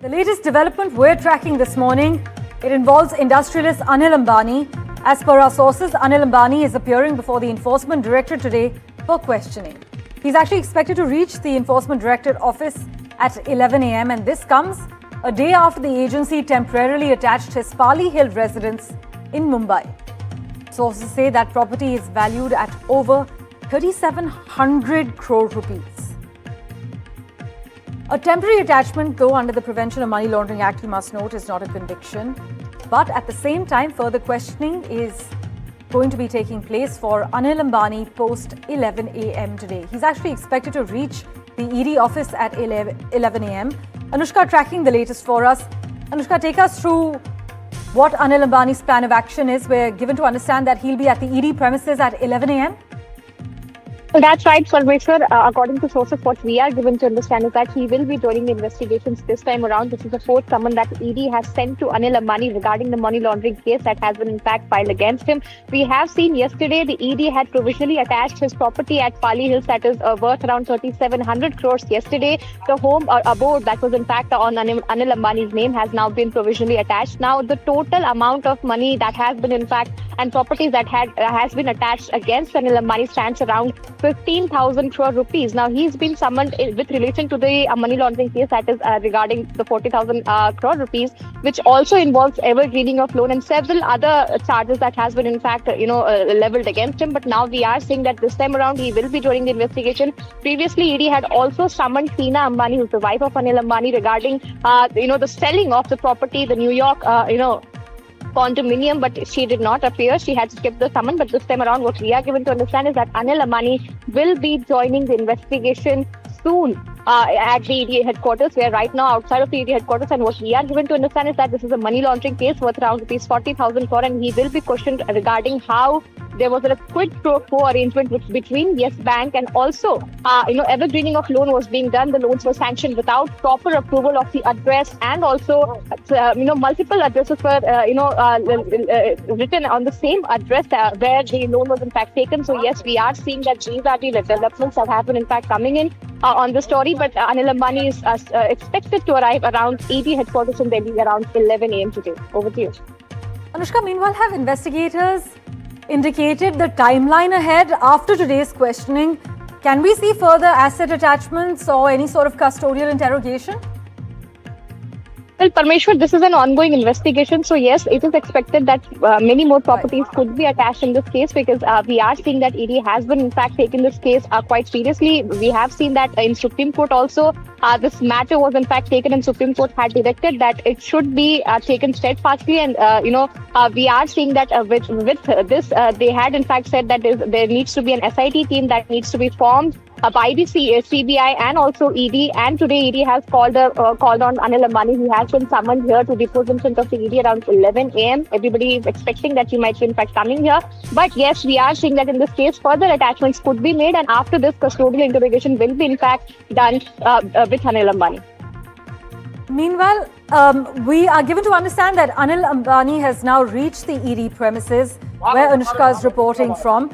The latest development we're tracking this morning, it involves industrialist Anil Ambani. As per our sources, Anil Ambani is appearing before the Enforcement Directorate today for questioning. He's actually expected to reach the Enforcement Directorate office at 11 a.m. and this comes a day after the agency temporarily attached his Pali Hill residence in Mumbai. Sources say that property is valued at over 3,700 crore rupees. A temporary attachment, though, under the Prevention of Money Laundering Act, you must note, is not a conviction. But at the same time, further questioning is going to be taking place for Anil Ambani post 11 a.m. today. He's actually expected to reach the ED office at 11 a.m. Anushka tracking the latest for us. Anushka, take us through what Anil Ambani's plan of action is. We're given to understand that he'll be at the ED premises at 11 a.m. Well, that's right, Sarveshwar. According to sources, what we are given to understand is that he will be joining the investigations this time around. This is the fourth summon that ED has sent to Anil Ambani regarding the money laundering case that has been in fact filed against him. We have seen yesterday the ED had provisionally attached his property at Pali Hills that is worth around 3,700 crores yesterday. The home abode that was in fact on Anil Ambani's name has now been provisionally attached. Now the total amount of money that has been in fact and properties that has been attached against Anil Ambani stands around 15,000 crore rupees. Now he's been summoned with relation to the money laundering case that is regarding the 40,000 crore rupees, which also involves evergreening of loan and several other charges that has been in fact leveled against him. But now we are seeing that this time around he will be joining the investigation. Previously, ED had also summoned Tina Ambani, who's the wife of Anil Ambani, regarding the selling of the property, the New York condominium, but she did not appear. She had skipped the summon, but this time around what we are given to understand is that Anil Ambani will be joining the investigation soon at the ED headquarters. We are right now outside of the ED headquarters, and what we are given to understand is that this is a money laundering case worth around rupees 40,000 crore, and he will be questioned regarding how there was a quid pro quo arrangement between Yes Bank and also evergreening of loan was being done. The loans were sanctioned without proper approval of the address, and also multiple addresses were written on the same address where the loan was in fact taken. So yes, we are seeing that these are the developments that have been in fact coming in on the story. But Anil Ambani is expected to arrive around ED headquarters in Delhi around 11 a.m. today. Over to you. Anushka, meanwhile, have investigators indicated the timeline ahead after today's questioning? Can we see further asset attachments or any sort of custodial interrogation? Well, Parmeshwar, this is an ongoing investigation. So yes, it is expected that many more properties could be attached in this case, because we are seeing that ED has been in fact taking this case quite seriously. We have seen that in Supreme Court also, this matter was in fact taken, and Supreme Court had directed that it should be taken steadfastly. And we are seeing that with this, they had in fact said that there needs to be an SIT team that needs to be formed by the CBI and also ED. And today ED has called on Anil Ambani. He has been summoned here to depose in front of the ED around 11 a.m. Everybody is expecting that he might be in fact coming here. But yes, we are seeing that in this case further attachments could be made, and after this custodial interrogation will be in fact done with Anil Ambani. Meanwhile, we are given to understand that Anil Ambani has now reached the ED premises where Anushka is reporting from.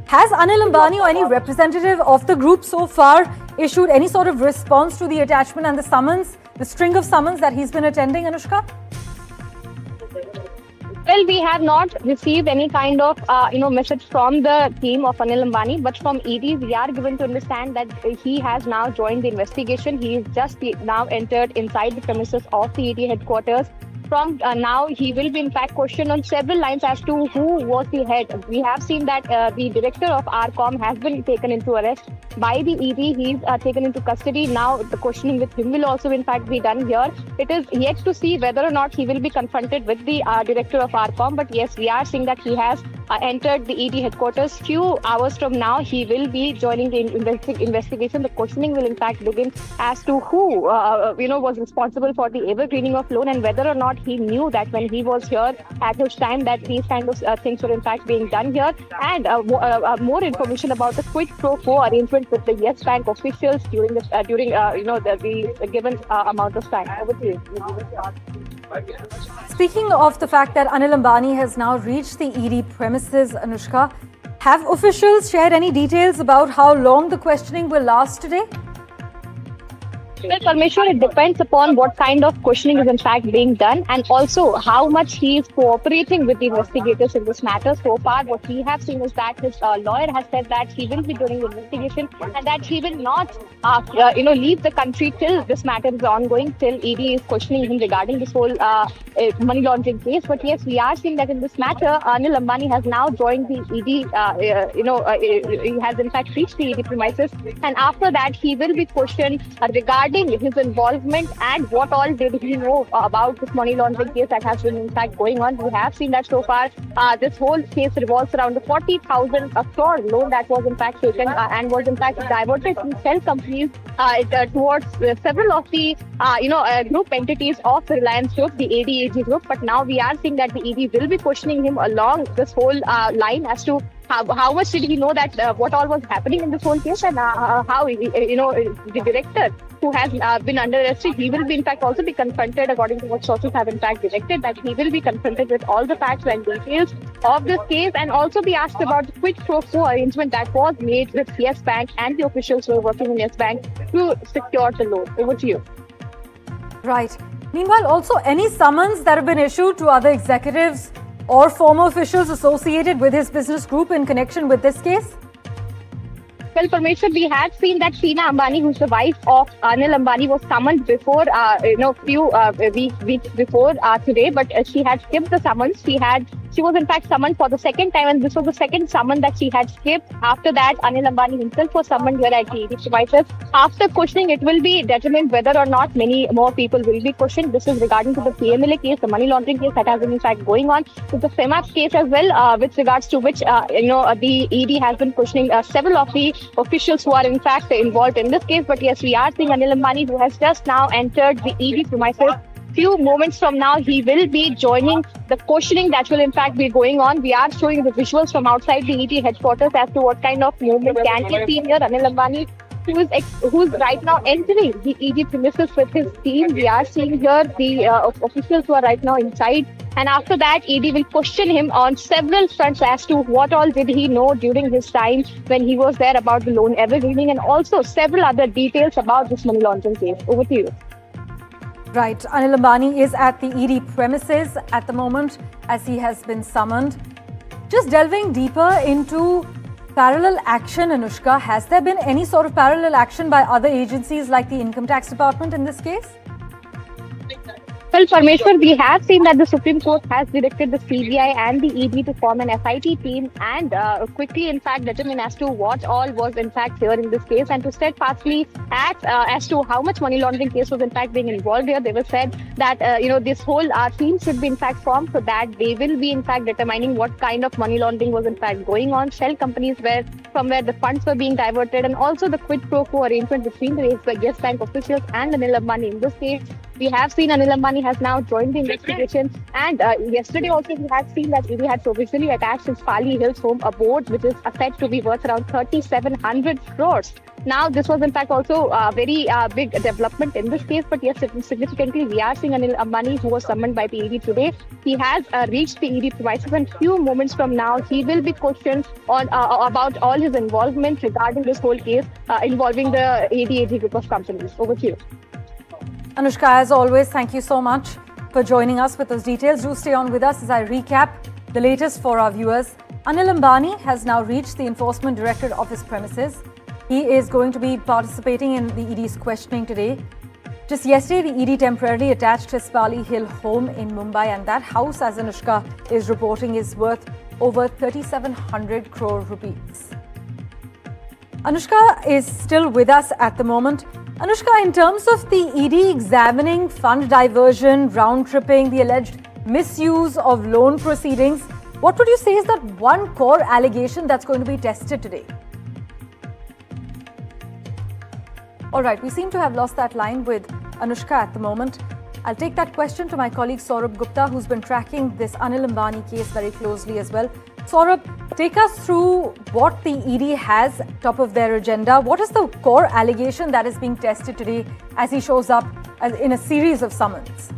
Has Anil Ambani or any representative of the group so far issued any sort of response to the attachment and the summons, the string of summons that he's been attending, Anushka? Well, we have not received any kind of message from the team of Anil Ambani, but from ED we are given to understand that he has now joined the investigation. He is just now entered inside the premises of the ED headquarters. From now, he will be in fact questioned on several lines as to who was the head. We have seen that the director of RCOM has been taken into arrest by the ED. He is taken into custody. Now, the questioning with him will also in fact be done here. It is yet to see whether or not he will be confronted with the director of RCOM. But yes, we are seeing that he has entered the ED headquarters. Few hours from now, he will be joining the investigation. The questioning will in fact begin as to who was responsible for the evergreening of loan, and whether or not he knew that when he was here at his time that these kind of things were in fact being done here, and more information about the quid pro quo arrangement with the Yes Bank officials during the given amount of time. Over to you. Speaking of the fact that Anil Ambani has now reached the ED premises, Anushka, have officials shared any details about how long the questioning will last today? Well, Parmeshwar, it depends upon what kind of questioning is in fact being done and also how much he is cooperating with the investigators in this matter. So far, what we have seen is that his lawyer has said that he will be doing the investigation and that he will not, leave the country till this matter is ongoing, till ED is questioning him regarding this whole money laundering case. But yes, we are seeing that in this matter, Anil Ambani has now joined the ED. He has in fact reached the ED premises, and after that, he will be questioned regarding his involvement and what all did he know about this money laundering case that has been in fact going on. We have seen that so far this whole case revolves around the 40,000 crore loan that was in fact taken and was in fact diverted from shell companies towards several of the group entities of the Reliance Group, the ADAG group. But now we are seeing that the ED will be questioning him along this whole line as to how much did he know that what all was happening in this whole case, and how the director who has been under arrest, he will be in fact also be confronted, according to what sources have in fact directed, that he will be confronted with all the facts and details of this case, and also be asked about the quid pro quo arrangement that was made with Yes Bank and the officials who were working in Yes Bank to secure the loan. Over to you. Right. Meanwhile, also any summons that have been issued to other executives or former officials associated with his business group in connection with this case? Well, Parmeshwar, we had seen that Sheena Ambani, who's the wife of Anil Ambani, was summoned before, few weeks before today, but she had skipped the summons. She was in fact summoned for the second time, and this was the second summon that she had skipped. After that, Anil Ambani himself was summoned here at the ED premises. After questioning, it will be determined whether or not many more people will be questioned. This is regarding to the PMLA case, the money laundering case that has been in fact going on. It's the FEMAP case as well, with regards to which the ED has been questioning several of the officials who are in fact involved in this case. But yes, we are seeing Anil Ambani, who has just now entered the ED premises. Few moments from now, he will be joining the questioning that will in fact be going on. We are showing the visuals from outside the ED headquarters as to what kind of movement can be seen here. Anil Ambani, who's right now entering the ED premises with his team. We are seeing here the officials who are right now inside. And after that, ED will question him on several fronts as to what all did he know during his time when he was there about the loan evergreening, and also several other details about this money laundering case. Over to you. Right. Anil Ambani is at the ED premises at the moment as he has been summoned. Just delving deeper into parallel action, Anushka, has there been any sort of parallel action by other agencies like the Income Tax Department in this case? Well, Parmeshwar, we have seen that the Supreme Court has directed the CBI and the ED to form an FIT team and quickly, in fact, determine as to what all was in fact here in this case, and to steadfastly act as to how much money laundering case was in fact being involved here. They were said that this whole team should be in fact formed so that they will be in fact determining what kind of money laundering was in fact going on, shell companies from where the funds were being diverted, and also the quid pro quo arrangement between the Yes Bank officials and Anil Ambani. In this case, we have seen Anil Ambani has now joined the investigation, and yesterday also we had seen that ED had provisionally attached his Pali Hills home a board which is said to be worth around 3,700 crores. Now, this was in fact also a very big development in this case, but yes, significantly, we are seeing Anil Ambani, who was summoned by the ED today. He has reached the ED premises, and few moments from now, he will be questioned on about all his involvement regarding this whole case involving the ADAG group of companies. Over to you. Anushka, as always, thank you so much for joining us with those details. Do stay on with us as I recap the latest for our viewers. Anil Ambani has now reached the Enforcement Directorate office premises. He is going to be participating in the ED's questioning today. Just yesterday, the ED temporarily attached his Pali Hill home in Mumbai, and that house, as Anushka is reporting, is worth over 3,700 crore rupees. Anushka is still with us at the moment. Anushka, in terms of the ED examining fund diversion, round-tripping, the alleged misuse of loan proceedings, what would you say is that one core allegation that's going to be tested today? All right, we seem to have lost that line with Anushka at the moment. I'll take that question to my colleague Saurabh Gupta, who's been tracking this Anil Ambani case very closely as well. Saurabh, take us through what the ED has top of their agenda. What is the core allegation that is being tested today as he shows up in a series of summons?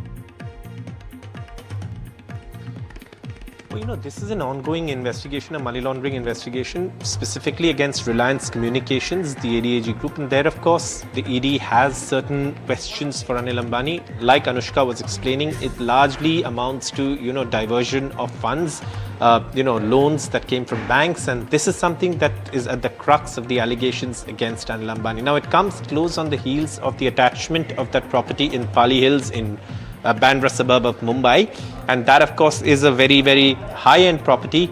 This is an ongoing investigation, a money laundering investigation, specifically against Reliance Communications, the ADAG group. And there, of course, the ED has certain questions for Anil Ambani. Like Anushka was explaining, it largely amounts to, diversion of funds, loans that came from banks. And this is something that is at the crux of the allegations against Anil Ambani. Now, it comes close on the heels of the attachment of that property in Pali Hills in Bandra suburb of Mumbai, and that of course is a very, very high-end property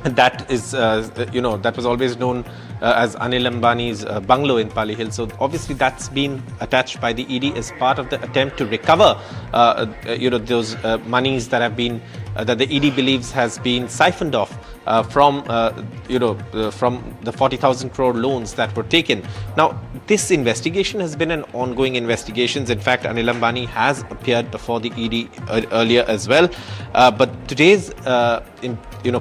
that is that was always known as Anil Ambani's bungalow in Pali Hill. So obviously that's been attached by the ED as part of the attempt to recover those monies that have been that the ED believes has been siphoned off from the 40,000 crore loans that were taken. Now, this investigation has been an ongoing investigation. In fact, Anil Ambani has appeared before the ED earlier as well. But today's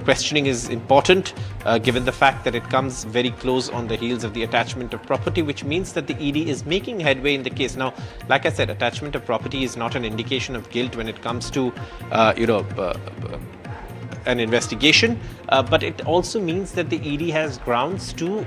questioning is important given the fact that it comes very close on the heels of the attachment of property, which means that the ED is making headway in the case. Now, like I said, attachment of property is not an indication of guilt when it comes to an investigation, but it also means that the ED has grounds to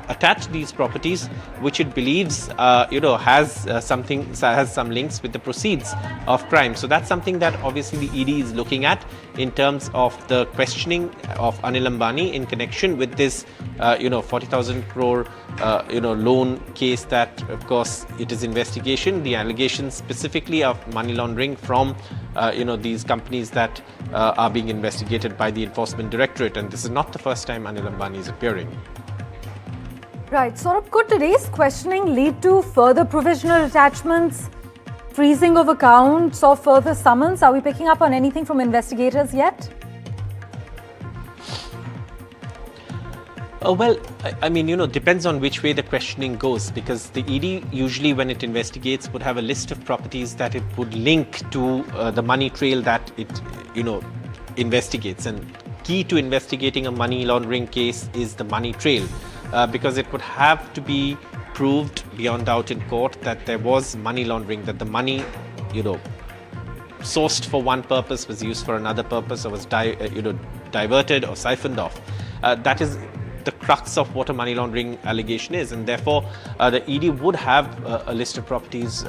attach these properties, which it believes has some links with the proceeds of crime. So that's something that obviously the ED is looking at in terms of the questioning of Anil Ambani in connection with this 40,000 crore loan case that, of course, it is investigation. The allegations specifically of money laundering from these companies that are being investigated by the Enforcement Directorate, and this is not the first time Anil Ambani is appearing. Right. Saurabh, could today's questioning lead to further provisional attachments, freezing of accounts, or further summons? Are we picking up on anything from investigators yet? Depends on which way the questioning goes, because the ED usually, when it investigates, would have a list of properties that it would link to the money trail that it, investigates. And key to investigating a money laundering case is the money trail. Because it would have to be proved beyond doubt in court that there was money laundering, that the money, sourced for one purpose was used for another purpose, or was diverted or siphoned off. That is the crux of what a money laundering allegation is, and therefore the ED would have a list of properties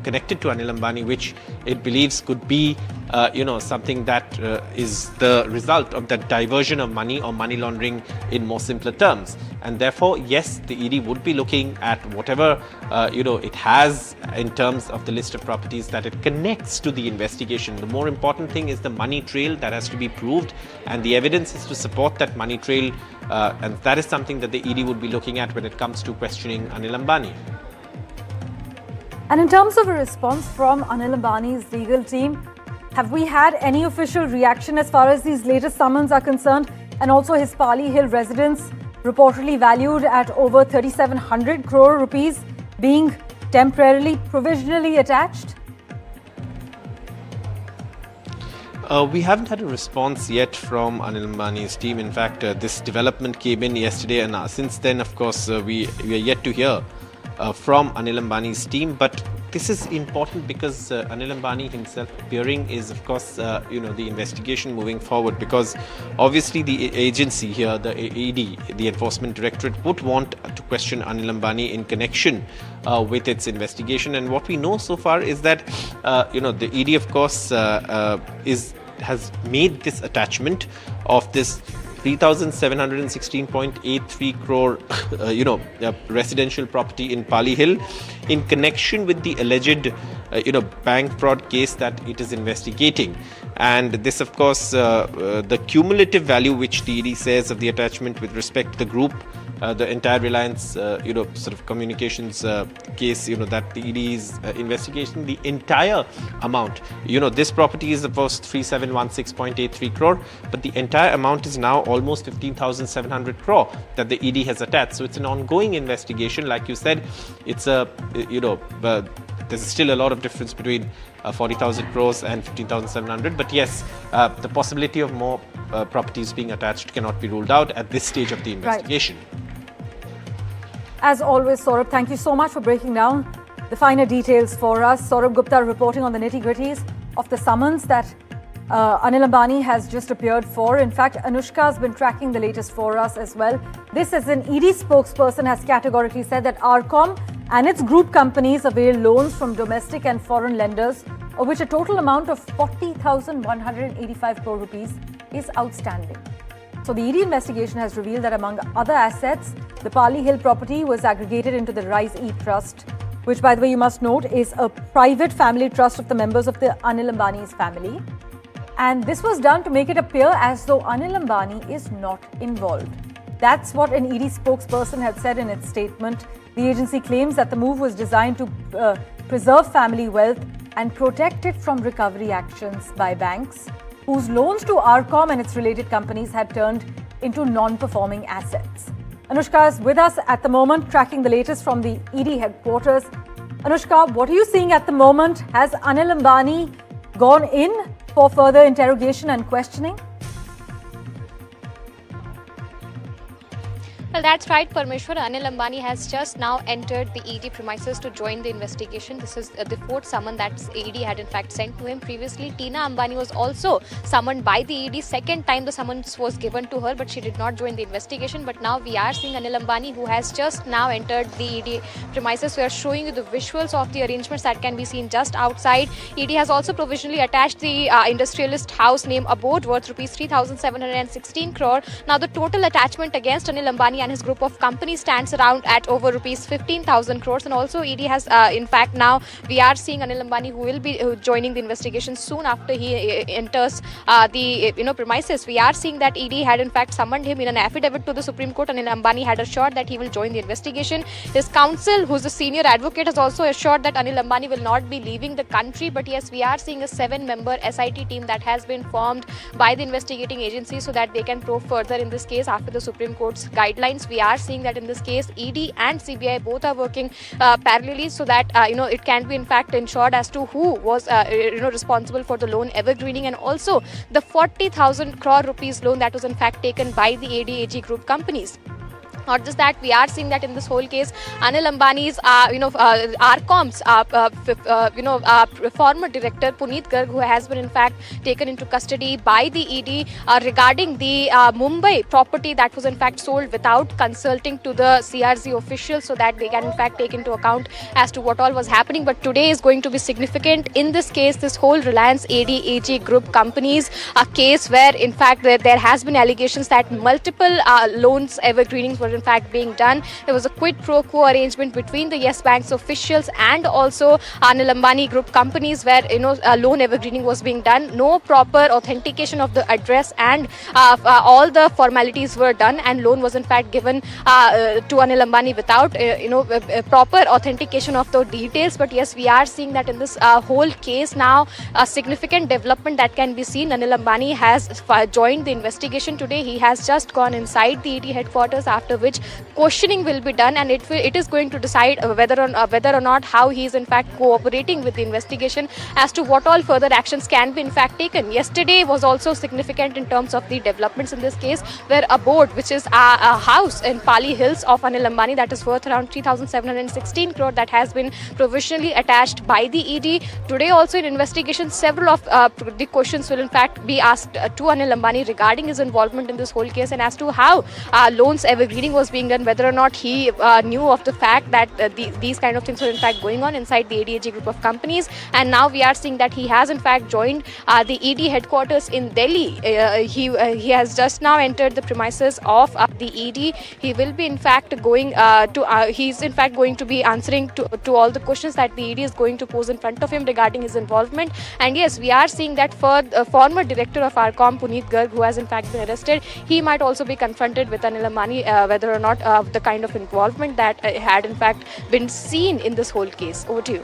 connected to Anil Ambani, which it believes could be, something that is the result of that diversion of money or money laundering in more simpler terms. And therefore, yes, the ED would be looking at whatever, it has in terms of the list of properties that it connects to the investigation. The more important thing is the money trail that has to be proved, and the evidence is to support that money trail. And that is something that the ED would be looking at when it comes to questioning Anil Ambani. And in terms of a response from Anil Ambani's legal team, have we had any official reaction as far as these latest summons are concerned? And also his Pali Hill residence, reportedly valued at over 3,700 crore rupees, being temporarily, provisionally attached? We haven't had a response yet from Anil Ambani's team. In fact, this development came in yesterday, and since then, of course, we are yet to hear from Anil Ambani's team. But this is important because Anil Ambani himself appearing is, of course, the investigation moving forward, because obviously the agency here, the ED, the Enforcement Directorate, would want to question Anil Ambani in connection with its investigation. And what we know so far is that, the ED, of course, has made this attachment of this 3,716.83 crore, residential property in Pali Hill in connection with the alleged, bank fraud case that it is investigating. And this, of course, the cumulative value which the ED says of the attachment with respect to the group, the entire Reliance, communications case, that the ED is investigating, the entire amount. This property is supposed 3,716.83 crore, but the entire amount is now almost 15,700 crore that the ED has attached. So it's an ongoing investigation. Like you said, it's there's still a lot of difference between 40,000 crores and 15,700. But yes, the possibility of more properties being attached cannot be ruled out at this stage of the investigation. Right. As always, Saurabh, thank you so much for breaking down the finer details for us. Saurabh Gupta reporting on the nitty-gritties of the summons that Anil Ambani has just appeared for. In fact, Anushka has been tracking the latest for us as well. This, as an ED spokesperson, has categorically said that RCOM and its group companies avail loans from domestic and foreign lenders, of which a total amount of 40,185 crore rupees is outstanding. So the ED investigation has revealed that among other assets, the Pali Hill property was aggregated into the Rise E Trust, which, by the way, you must note, is a private family trust of the members of the Anil Ambani's family. And this was done to make it appear as though Anil Ambani is not involved. That's what an ED spokesperson had said in its statement. The agency claims that the move was designed to preserve family wealth and protect it from recovery actions by banks, whose loans to RCOM and its related companies had turned into non-performing assets. Anushka is with us at the moment, tracking the latest from the ED headquarters. Anushka, what are you seeing at the moment? Has Anil Ambani gone in for further interrogation and questioning? Well, that's right, Parmeshwar. Anil Ambani has just now entered the ED premises to join the investigation. This is the fourth summon that ED had in fact sent to him. Previously, Tina Ambani was also summoned by the ED. Second time the summons was given to her, but she did not join the investigation. But now we are seeing Anil Ambani, who has just now entered the ED premises. We are showing you the visuals of the arrangements that can be seen just outside. ED has also provisionally attached the industrialist house name abode worth rupees 3,716 crore. Now the total attachment against Anil Ambani and his group of companies stands around at over rupees 15,000 crores. And also ED has, in fact, now we are seeing Anil Ambani, who will be joining the investigation soon after he enters the premises. We are seeing that ED had in fact summoned him in an affidavit to the Supreme Court. Anil Ambani had assured that he will join the investigation. His counsel, who's a senior advocate, has also assured that Anil Ambani will not be leaving the country. But yes, we are seeing a 7-member SIT team that has been formed by the investigating agency so that they can probe further in this case after the Supreme Court's guidelines. We are seeing that in this case, ED and CBI both are working parallelly so that it can be in fact ensured as to who was responsible for the loan evergreening, and also the 40,000 crore rupees loan that was in fact taken by the ADAG group companies. Not just that, we are seeing that in this whole case, Anil Ambani's, RCOM's, former director Puneet Garg, who has been in fact taken into custody by the ED regarding the Mumbai property that was in fact sold without consulting to the CRZ officials, so that they can in fact take into account as to what all was happening. But today is going to be significant in this case, this whole Reliance ADAG group companies, a case where in fact there has been allegations that multiple loans evergreenings were in fact being done. There was a quid pro quo arrangement between the Yes Bank's officials and also Anil Ambani group companies, where loan evergreening was being done. No proper authentication of the address and all the formalities were done, and loan was in fact given to Anil Ambani without proper authentication of the details. But yes, we are seeing that in this whole case now, a significant development that can be seen. Anil Ambani has joined the investigation today. He has just gone inside the ED headquarters, after which questioning will be done, and it is going to decide whether or not how he is in fact cooperating with the investigation as to what all further actions can be in fact taken. Yesterday was also significant in terms of the developments in this case, where a board, which is a house in Pali Hills of Anil Ambani that is worth around 3,716 crore, that has been provisionally attached by the ED. Today also in investigation, several of the questions will in fact be asked to Anil Ambani regarding his involvement in this whole case, and as to how loans evergreening was being done, whether or not he knew of the fact that these kind of things were in fact going on inside the ADAG group of companies. And now we are seeing that he has in fact joined the ED headquarters in Delhi. He has just now entered the premises of the ED. He will be in fact going he's in fact going to be answering to all the questions that the ED is going to pose in front of him regarding his involvement. And yes, we are seeing that for former director of RCOM, Puneet Garg, who has in fact been arrested, he might also be confronted with Anil Ambani, whether or not the kind of involvement that had in fact been seen in this whole case. Over to you.